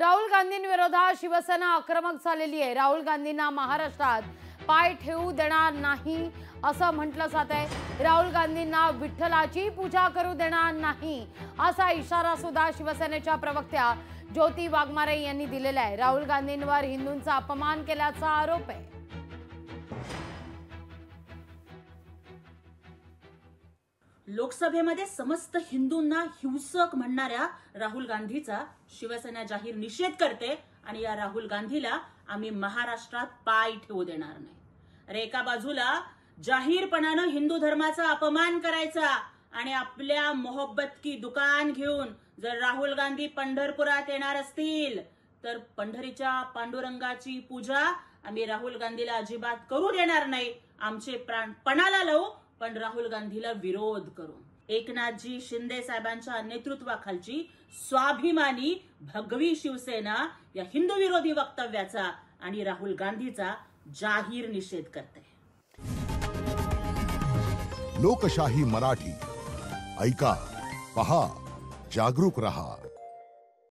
राहुल गांधींविरोधात शिवसेना आक्रमक झालेली आहे। राहुल गांधींना महाराष्ट्रात पाय ठेवू देणार नाही असं म्हटलं जात आहे। राहुल गांधींना विठ्ठलाची पूजा करू देणार नाही असा इशारा सुद्धा शिवसेनेच्या प्रवक्त्या ज्योती वाघमारे यांनी दिलेला आहे। राहुल गांधींवर हिंदूंचा अपमान केल्याचा आरोप आहे। लोकसभेमध्ये समस्त हिंदूंना हिंसक म्हणणाऱ्या राहुल गांधीचा शिवसेना जाहीर निषेध करते आणि या राहुल गांधीला आम्ही महाराष्ट्रात पाय ठेवू देणार नाही। अरे एका बाजूला जाहीरपणानं हिंदू धर्माचा अपमान करायचा आणि आपल्या मोहब्बत की दुकान घेऊन जर राहुल गांधी पंढरपुरात येणार असतील तर पंढरीच्या पांडुरंगाची पूजा आम्ही राहुल गांधीला अजिबात करू देणार नाही। आमचे प्राण पणाला लावू पण राहुल गांधीला विरोध करू। एकनाथजी शिंदे साहेबांच्या नेतृत्वाखालची स्वाभिमानी भगवी शिवसेना या हिंदू विरोधी वक्तव्याचा आणि राहुल गांधीचा जाहीर निषेध करते। लोकशाही मराठी ऐका, पहा, जागरूक रहा।